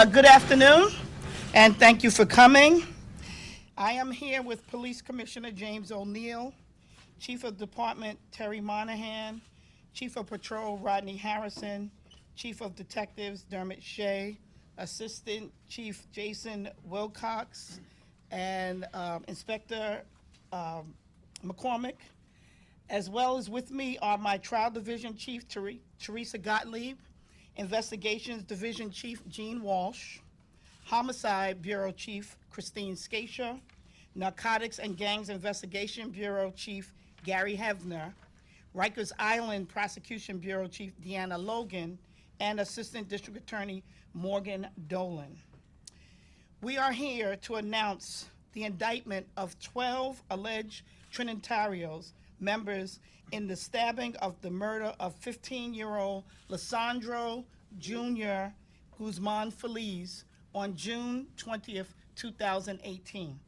Good afternoon, and thank you for coming. I am here with Police Commissioner James O'Neill, Chief of Department Terry Monahan, Chief of Patrol Rodney Harrison, Chief of Detectives Dermot Shea, Assistant Chief Jason Wilcox, and Inspector McCormick. As well as with me are my Trial Division Chief Teresa Gottlieb, Investigations Division Chief Gene Walsh, Homicide Bureau Chief Christine Skaisha, Narcotics and Gangs Investigation Bureau Chief Gary Hevner, Rikers Island Prosecution Bureau Chief Deanna Logan, and Assistant District Attorney Morgan Dolan. We are here to announce the indictment of 12 alleged Trinitarios members in the stabbing of the murder of 15-year-old Lesandro Jr. Guzman-Feliz on June 20th, 2018.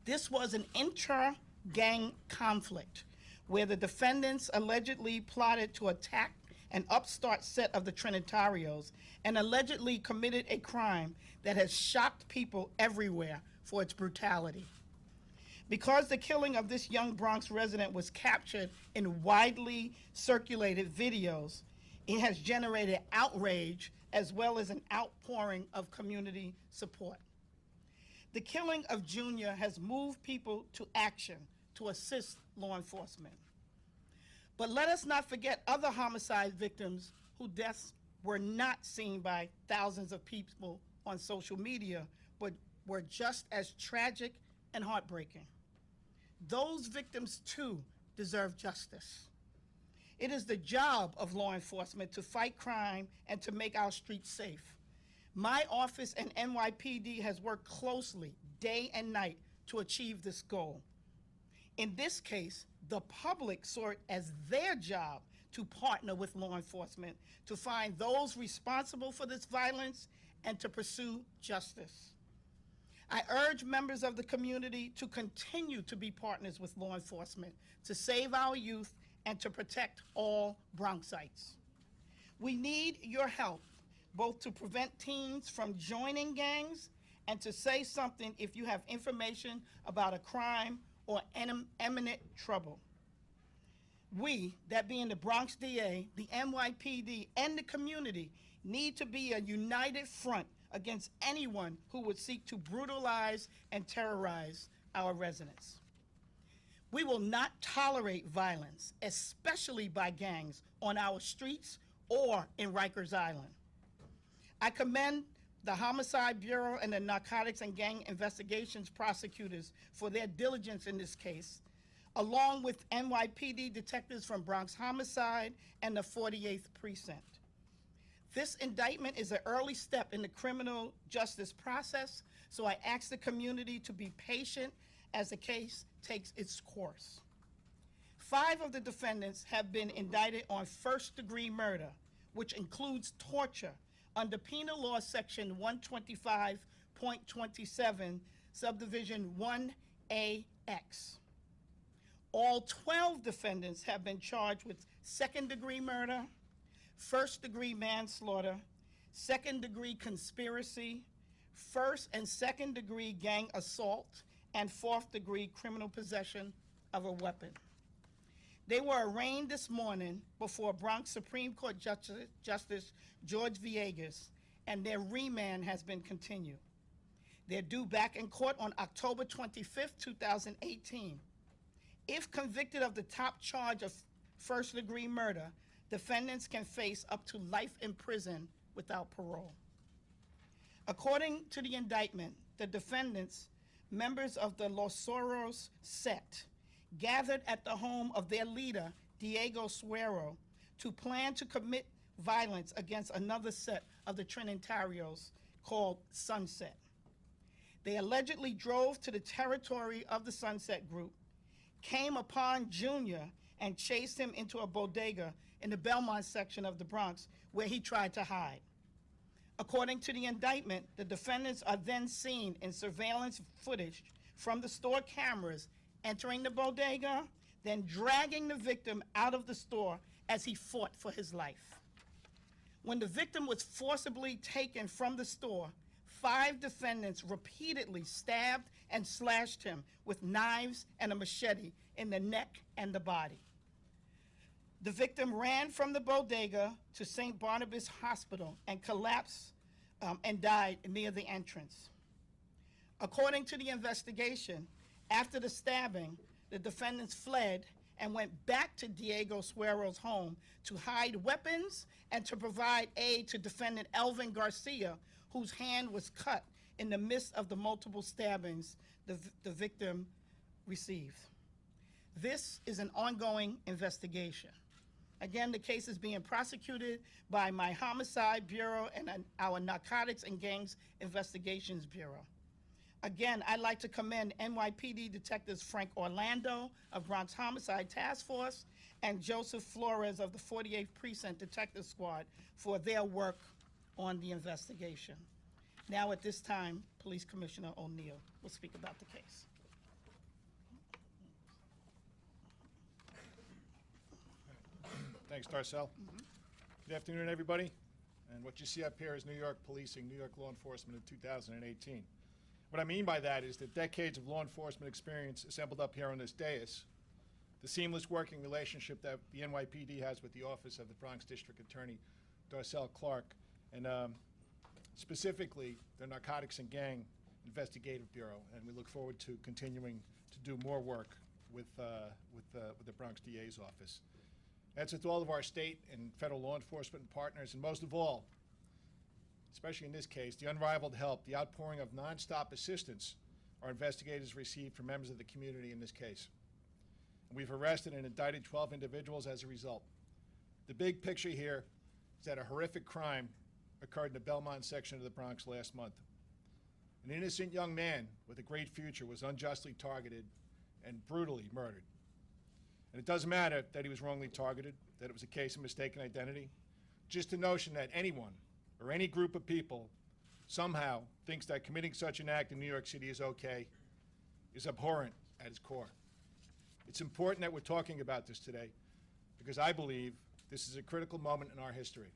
This was an inter-gang conflict where the defendants allegedly plotted to attack an upstart set of the Trinitarios and allegedly committed a crime that has shocked people everywhere for its brutality. Because the killing of this young Bronx resident was captured in widely circulated videos, it has generated outrage as well as an outpouring of community support. The killing of Junior has moved people to action to assist law enforcement. But let us not forget other homicide victims whose deaths were not seen by thousands of people on social media, but were just as tragic and heartbreaking. Those victims, too, deserve justice. It is the job of law enforcement to fight crime and to make our streets safe. My office and NYPD has worked closely, day and night, to achieve this goal. In this case, the public saw it as their job to partner with law enforcement to find those responsible for this violence and to pursue justice. I urge members of the community to continue to be partners with law enforcement to save our youth and to protect all Bronxites. We need your help, both to prevent teens from joining gangs and to say something if you have information about a crime or imminent trouble. We, that being the Bronx DA, the NYPD, and the community, need to be a united front against anyone who would seek to brutalize and terrorize our residents. We will not tolerate violence, especially by gangs, on our streets or in Rikers Island. I commend the Homicide Bureau and the Narcotics and Gang Investigations prosecutors for their diligence in this case, along with NYPD detectives from Bronx Homicide and the 48th Precinct. This indictment is an early step in the criminal justice process, so I ask the community to be patient as the case takes its course. 5 of the defendants have been indicted on first-degree murder, which includes torture under Penal Law Section 125.27, Subdivision 1AX. All 12 defendants have been charged with second-degree murder, first-degree manslaughter, second-degree conspiracy, first and second-degree gang assault, and fourth-degree criminal possession of a weapon. They were arraigned this morning before Bronx Supreme Court Justice George Villegas, and their remand has been continued. They're due back in court on October 25th, 2018. If convicted of the top charge of first-degree murder, defendants can face up to life in prison without parole. According to the indictment, the defendants, members of the Los Zorros set, gathered at the home of their leader, Diego Suero, to plan to commit violence against another set of the Trinitarios called Sunset. They allegedly drove to the territory of the Sunset Group, came upon Junior, and chased him into a bodega in the Belmont section of the Bronx, where he tried to hide. According to the indictment, the defendants are then seen in surveillance footage from the store cameras entering the bodega, then dragging the victim out of the store as he fought for his life. When the victim was forcibly taken from the store, 5 defendants repeatedly stabbed and slashed him with knives and a machete in the neck and the body. The victim ran from the bodega to St. Barnabas Hospital and collapsed and died near the entrance. According to the investigation, after the stabbing, the defendants fled and went back to Diego Suero's home to hide weapons and to provide aid to defendant Elvin Garcia, whose hand was cut in the midst of the multiple stabbings the victim received. This is an ongoing investigation. Again, the case is being prosecuted by my Homicide Bureau and our Narcotics and Gangs Investigations Bureau. Again, I'd like to commend NYPD Detectives Frank Orlando of Bronx Homicide Task Force and Joseph Flores of the 48th Precinct Detective Squad for their work on the investigation. Now at this time, Police Commissioner O'Neill will speak about the case. Thanks, Darcel. Good afternoon, everybody. And what you see up here is New York policing, New York law enforcement in 2018. What I mean by that is that decades of law enforcement experience assembled up here on this dais, the seamless working relationship that the NYPD has with the Office of the Bronx District Attorney, Darcel Clark, and specifically the Narcotics and Gang Investigative Bureau. And we look forward to continuing to do more work with the Bronx DA's office. That's with all of our state and federal law enforcement partners, and most of all, especially in this case, the unrivaled help, the outpouring of nonstop assistance our investigators received from members of the community in this case. And we've arrested and indicted 12 individuals as a result. The big picture here is that a horrific crime occurred in the Belmont section of the Bronx last month. An innocent young man with a great future was unjustly targeted and brutally murdered. And it doesn't matter that he was wrongly targeted, that it was a case of mistaken identity. Just the notion that anyone or any group of people somehow thinks that committing such an act in New York City is okay is abhorrent at its core. It's important that we're talking about this today because I believe this is a critical moment in our history.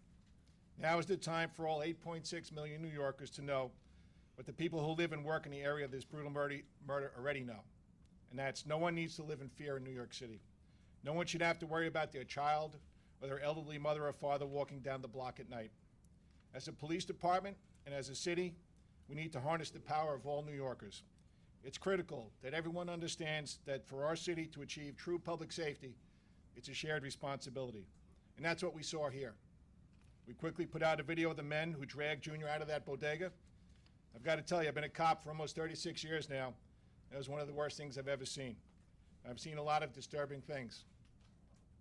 Now is the time for all 8.6 million New Yorkers to know what the people who live and work in the area of this brutal murder already know. And that's no one needs to live in fear in New York City. No one should have to worry about their child or their elderly mother or father walking down the block at night. As a police department and as a city, we need to harness the power of all New Yorkers. It's critical that everyone understands that for our city to achieve true public safety, it's a shared responsibility. And that's what we saw here. We quickly put out a video of the men who dragged Junior out of that bodega. I've got to tell you, I've been a cop for almost 36 years now. That was one of the worst things I've ever seen. I've seen a lot of disturbing things,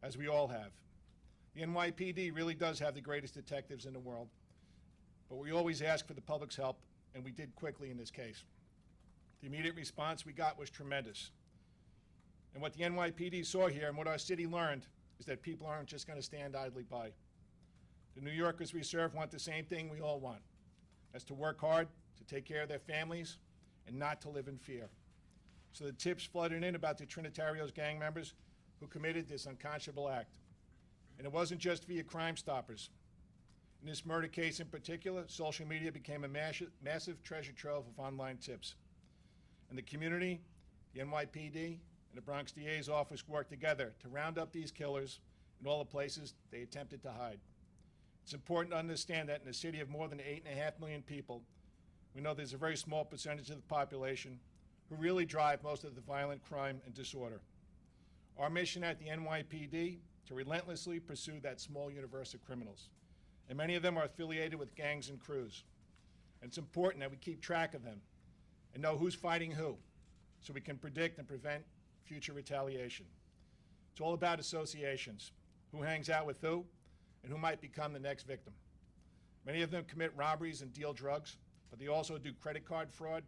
as we all have. The NYPD really does have the greatest detectives in the world. But we always ask for the public's help, and we did quickly in this case. The immediate response we got was tremendous. And what the NYPD saw here and what our city learned is that people aren't just going to stand idly by. The New Yorkers we serve want the same thing we all want. That's to work hard, to take care of their families, and not to live in fear. So the tips flooded in about the Trinitarios gang members who committed this unconscionable act. And it wasn't just via Crime Stoppers. In this murder case in particular, social media became a massive treasure trove of online tips. And the community, the NYPD, and the Bronx DA's office worked together to round up these killers in all the places they attempted to hide. It's important to understand that in a city of more than 8.5 million people, we know there's a very small percentage of the population who really drive most of the violent crime and disorder. Our mission at the NYPD to relentlessly pursue that small universe of criminals. And many of them are affiliated with gangs and crews. And it's important that we keep track of them and know who's fighting who so we can predict and prevent future retaliation. It's all about associations, who hangs out with who, and who might become the next victim. Many of them commit robberies and deal drugs, but they also do credit card fraud,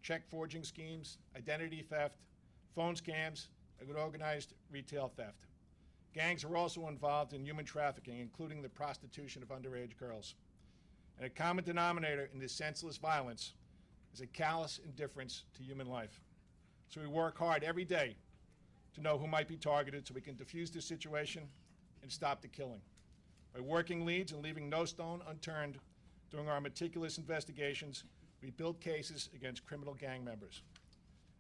check forging schemes, identity theft, phone scams, and organized retail theft. Gangs are also involved in human trafficking, including the prostitution of underage girls. And a common denominator in this senseless violence is a callous indifference to human life. So we work hard every day to know who might be targeted so we can defuse the situation and stop the killing. By working leads and leaving no stone unturned during our meticulous investigations, we built cases against criminal gang members.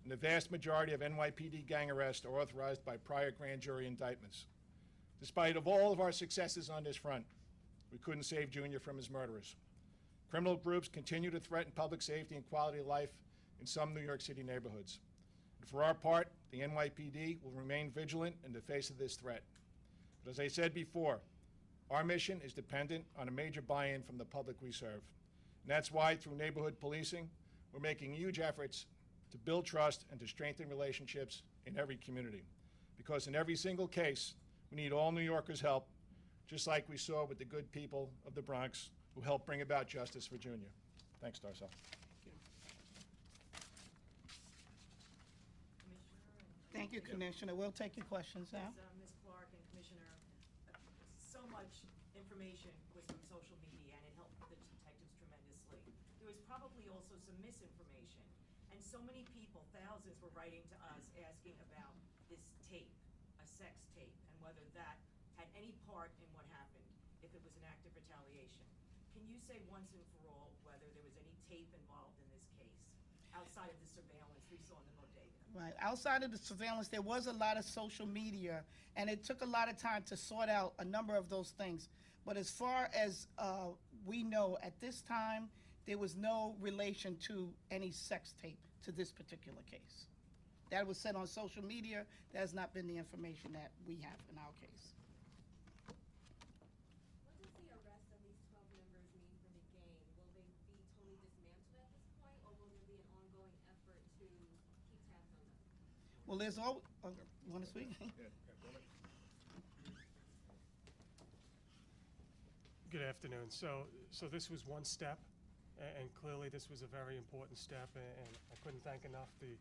And the vast majority of NYPD gang arrests are authorized by prior grand jury indictments. Despite of all of our successes on this front, we couldn't save Junior from his murderers. Criminal groups continue to threaten public safety and quality of life in some New York City neighborhoods. And for our part, the NYPD will remain vigilant in the face of this threat. But as I said before, our mission is dependent on a major buy-in from the public we serve. And that's why, through neighborhood policing, we're making huge efforts to build trust and to strengthen relationships in every community. Because in every single case, we need all New Yorkers' help, just like we saw with the good people of the Bronx who helped bring about justice for Junior. Thanks, Darcel. Thank you, Commissioner. We'll take your questions now. Yes, Ms. Clark and Commissioner, so much information was from social media, and it helped the detectives tremendously. There was probably also some misinformation, and so many people, thousands, were writing to us asking about this tape, a sex tape, and whether that had any part in what happened, if it was an act of retaliation. Can you say once and for all whether there was any tape involved in this case, outside of the surveillance we saw in the bodega? Right, outside of the surveillance, there was a lot of social media, and it took a lot of time to sort out a number of those things. But as far as we know, at this time, there was no relation to any sex tape to this particular case. That was said on social media. That has not been the information that we have in our case. What does the arrest of these 12 members mean for the gang? Will they be totally dismantled at this point, or will there be an ongoing effort to keep tabs on them? Well, there's all, you want to speak? Good afternoon. So this was one step, and clearly this was a very important step, and I couldn't thank enough the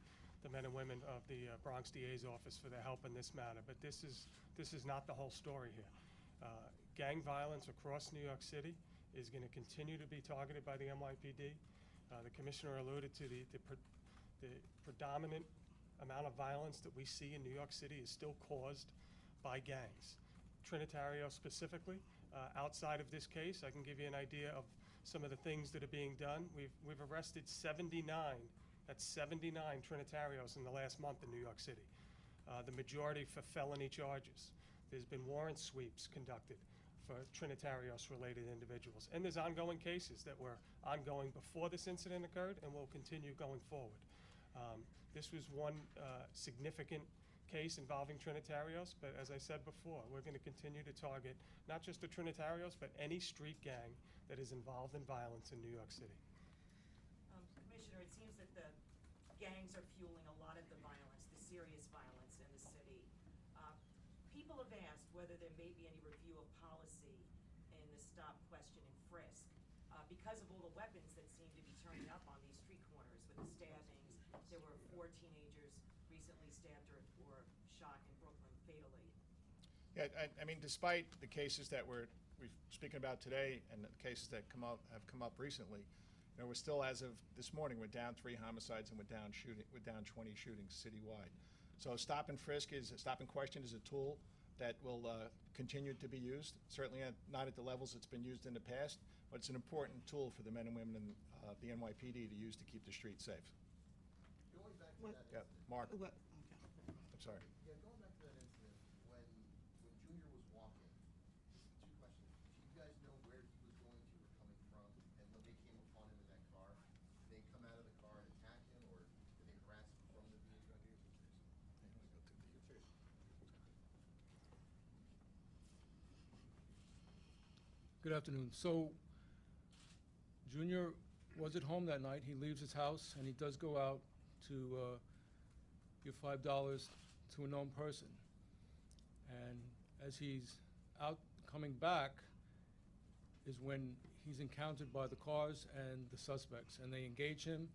men and women of the Bronx DA's office for their help in this matter. But this is not the whole story here. Gang violence across New York City is going to continue to be targeted by the NYPD. The commissioner alluded to the predominant amount of violence that we see in New York City is still caused by gangs. Trinitario specifically, outside of this case, I can give you an idea of some of the things that are being done. We've arrested 79, that's 79 Trinitarios in the last month in New York City. The majority for felony charges. There's been warrant sweeps conducted for Trinitarios-related individuals. And there's ongoing cases that were ongoing before this incident occurred and will continue going forward. This was one significant case involving Trinitarios, but as I said before, we're going to continue to target not just the Trinitarios, but any street gang that is involved in violence in New York City. Commissioner, it seems that the gangs are fueling a lot of the violence, the serious violence in the city. People have asked whether there may be any review of policy in the stop, question, and frisk because of all the weapons that seem to be turning up on these street corners with the stabbings. There were 4 teenagers recently stabbed or shot in Brooklyn fatally. Yeah, I mean, despite the cases that we're speaking about today and the cases that have come up recently, you know, we're still, as of this morning, we're down 3 homicides and we're down 20 shootings citywide. So stop and question is a tool that will continue to be used. Certainly not at the levels it's been used in the past, but it's an important tool for the men and women in the NYPD to use to keep the streets safe. Going back to What? that Yeah, incident. Mark. What? I'm sorry. Yeah, going back to that incident, when Junior was walking, 2 questions. Do you guys know where he was going to or coming from? And when they came upon him in that car, did they come out of the car and attack him, or did they harass him from the vehicle? Good afternoon. So, Junior was at home that night. He leaves his house, and he does go out to give $5 to a known person. And as he's out coming back is when he's encountered by the cars and the suspects, and they engage him.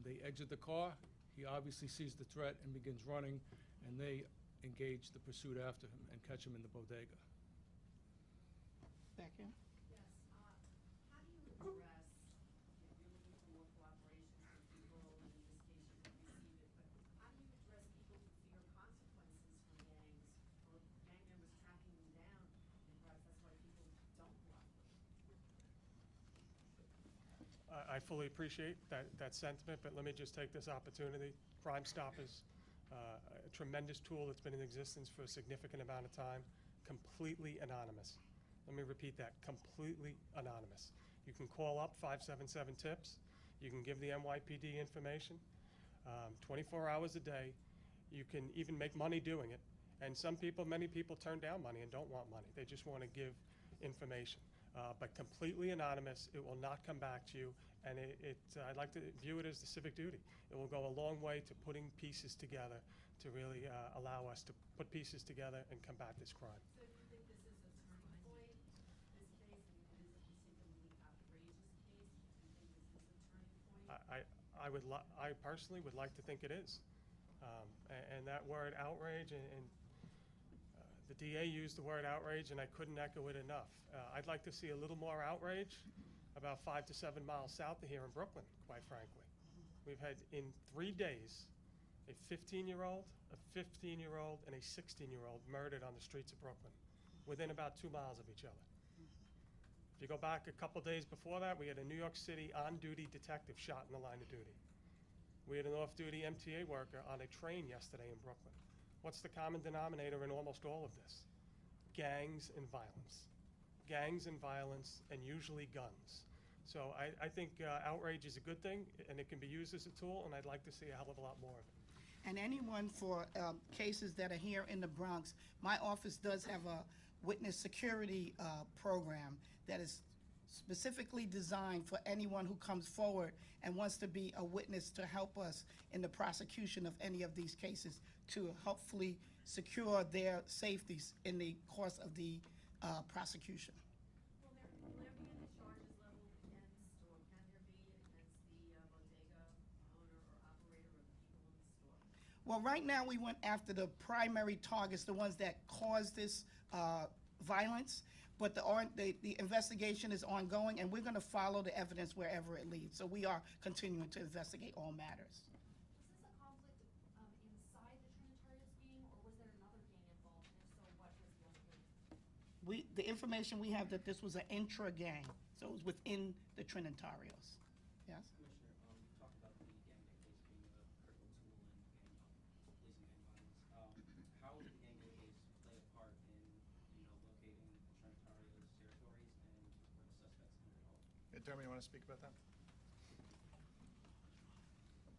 They exit the car. He obviously sees the threat and begins running, and they engage the pursuit after him and catch him in the bodega. Back in? Yes, how do you address, if you're looking for more cooperation from people, and in this case you can receive it, but how do you address people who fear consequences from gangs, or gang members tracking them down, and perhaps that's why people I fully appreciate that sentiment, but let me just take this opportunity. Crime Stoppers, a tremendous tool that's been in existence for a significant amount of time, completely anonymous. Let me repeat that, completely anonymous. You can call up 577-TIPS. You can give the NYPD information 24 hours a day. You can even make money doing it. And many people turn down money and don't want money. They just want to give information. But completely anonymous, it will not come back to you. And I'd like to view it as the civic duty. It will go a long way to putting pieces together to really allow us to put pieces together and combat this crime. So do you think this is a turning point, this case? I mean, it is a particularly outrageous case. Do you think this is a turning point? I personally would like to think it is. And that word outrage, and the DA used the word outrage, and I couldn't echo it enough. I'd like to see a little more outrage about 5 to 7 miles south of here in Brooklyn, quite frankly. We've had in 3 days a 15-year-old, a 15-year-old, and a 16-year-old murdered on the streets of Brooklyn within about 2 miles of each other. If you go back a couple days before that, we had a New York City on-duty detective shot in the line of duty. We had an off-duty MTA worker on a train yesterday in Brooklyn. What's the common denominator in almost all of this? Gangs and violence. Gangs and violence, and usually guns. So I think outrage is a good thing, and it can be used as a tool, and I'd like to see a hell of a lot more of it. And anyone for cases that are here in the Bronx, my office does have a witness security program that is specifically designed for anyone who comes forward and wants to be a witness to help us in the prosecution of any of these cases to hopefully secure their safeties in the course of the prosecution. Will there be any charges leveled against, or can there be against the bodega owner or operator or the people in the store? Well, right now, we went after the primary targets, the ones that caused this violence, but the investigation is ongoing, and we're going to follow the evidence wherever it leads. So we are continuing to investigate all matters. Was this a conflict inside the Trinitarios meeting, or was there another gang involved? And if so, what was the other gang? The information we have that this was an intra-gang, so it was within the Trinitarios. Yes? Commissioner, you talked about the gang case being a critical tool in policing gang violence. How did the gang case play a part in, locating Trinitarios' territories and where the suspects ended up? Jeremy, you want to speak about that?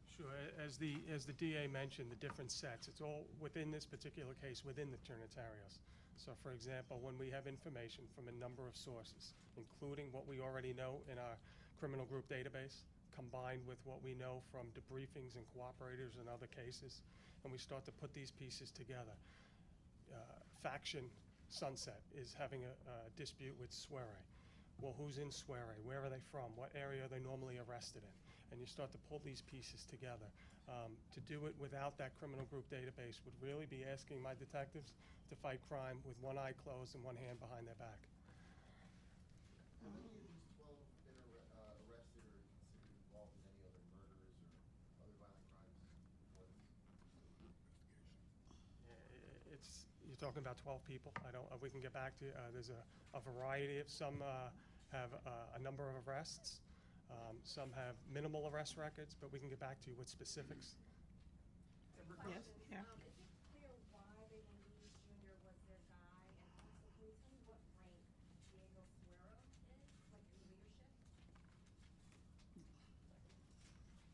Sure. As the DA mentioned, the different sets, it's all within this particular case, within the Trinitarios. So, for example, when we have information from a number of sources, including what we already know in our criminal group database, combined with what we know from debriefings and cooperators in other cases, and we start to put these pieces together. Faction Sunset is having a dispute with Soiree. Well, who's in Soiree? Where are they from? What area are they normally arrested in? And you start to pull these pieces together. To do it without that criminal group database would really be asking my detectives to fight crime with one eye closed and one hand behind their back. Have any of these 12 been arrested or considered involved in any other murders or other violent crimes before this? You're talking about 12 people. We can get back to you. There's a variety of, some have a number of arrests. Some have minimal arrest records, but we can get back to you with specifics. Yes, yeah. Is it clear why they believe Junior was their guy? And also, can you tell me what rank Diego Suero is, like in leadership?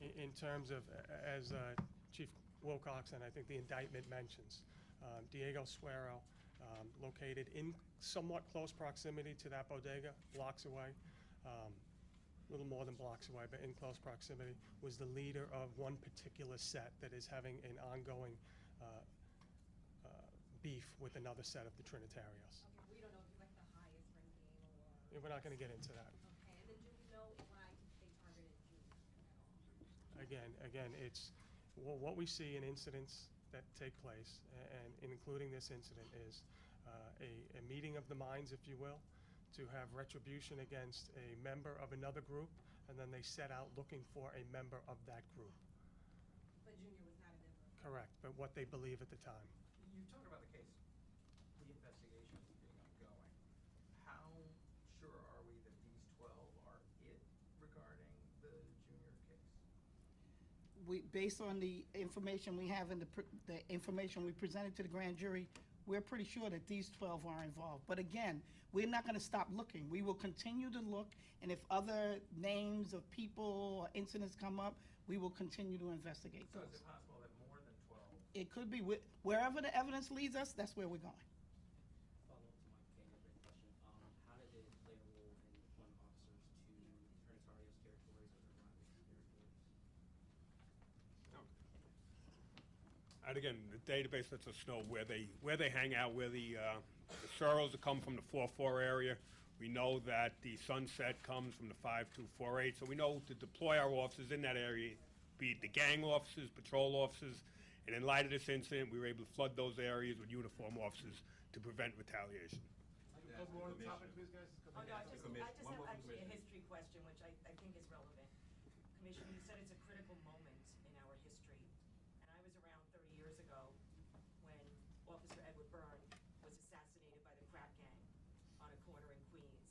In terms of, as Chief Wilcox and I think the indictment mentions, Diego Suero, located in somewhat close proximity to that bodega, blocks away, a little more than blocks away, but in close proximity, was the leader of one particular set that is having an ongoing beef with another set of the Trinitarios. Okay, we don't know if he's like the highest ranking or. We're not going to get into that. Okay, and then do we know why they targeted Junior at all? Again, it's what we see in incidents that take place, and including this incident, is a meeting of the minds, if you will, to have retribution against a member of another group, and then they set out looking for a member of that group. But Junior was not a member. Correct, but what they believe at the time. You talk about the case, the investigation being ongoing. How sure are we that these 12 are it regarding the based on the information we have and the information we presented to the grand jury, we're pretty sure that these 12 are involved. But again, we're not going to stop looking. We will continue to look, and if other names of people or incidents come up, we will continue to investigate So those. is it possible that more than 12? It could be, wherever the evidence leads us, that's where we're going. Follow up to my candidate question. How did it play a role in deploying officers to Trinitarios territories or the rivals territories? And again, the database lets us know where they hang out, where the Soros that come from the 4-4 area. We know that the Sunset comes from the 5-2-4-8, so we know to deploy our officers in that area, be it the gang officers, patrol officers, and in light of this incident, we were able to flood those areas with uniform officers to prevent retaliation. More on the topic, please, guys. Oh, no, I just have actually a history question, which I think is relevant. Commissioner, you said it's a critical moment in our history, and I was around 30 years ago when Officer Edward Byrne was assassinated by the crack gang on a corner in Queens,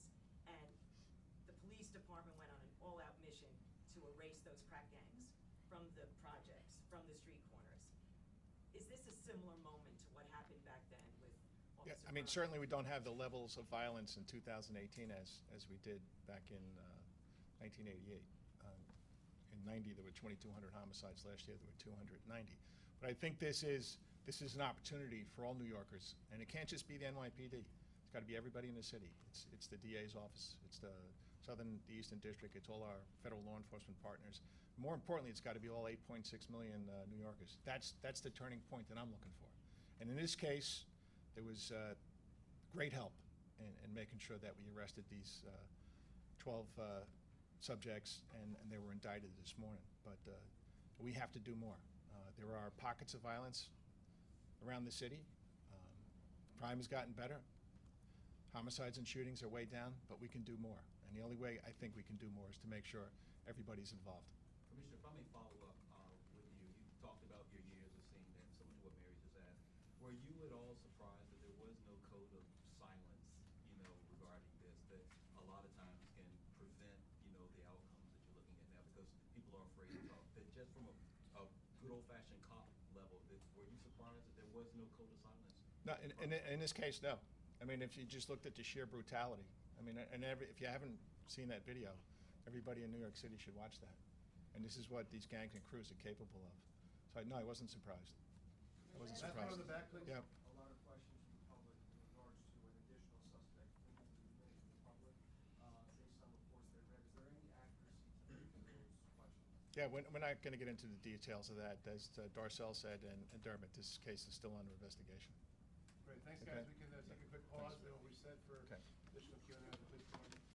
and the police department went on an all-out mission to erase those crack gangs from the projects, from the street corners. Is this a similar moment to what happened back then with Yeah, Officer I mean, Byrne? certainly we don't have the levels of violence in 2018 as we did back in 1988. In 90, there were 2,200 homicides. Last year, there were 290. But I think this is an opportunity for all New Yorkers, and it can't just be the NYPD. It's got to be everybody in the city. It's the DA's office. It's the the Eastern District. It's all our federal law enforcement partners. More importantly, it's got to be all 8.6 million New Yorkers. That's the turning point that I'm looking for. And in this case, there was great help in making sure that we arrested these 12 subjects, and they were indicted this morning. But we have to do more. There are pockets of violence around the city. Crime has gotten better. Homicides and shootings are way down, but we can do more. And the only way I think we can do more is to make sure everybody's involved. Commissioner, if I may follow up with you. You talked about your years of seeing that, similar to what Mary just asked. Were you at all surprised that there was no code of silence, regarding this, that a lot of times can prevent, the outcomes that you're looking at now because people are afraid to talk? That just from a good old-fashioned cop level, were you surprised that there was no code of silence? No, in this case, no. I mean, if you just looked at the sheer brutality, I mean, if you haven't seen that video, everybody in New York City should watch that. And this is what these gangs and crews are capable of. So, no, I wasn't surprised. I wasn't surprised. the back, please. Yeah. A lot of questions from the public in regards to an additional suspect from the public, based on reports they read. Is there any accuracy to those questions? Yeah, we're not going to get into the details of that. As Darcel said, and Dermot, this case is still under investigation. Great, thanks, Okay. guys. We can take a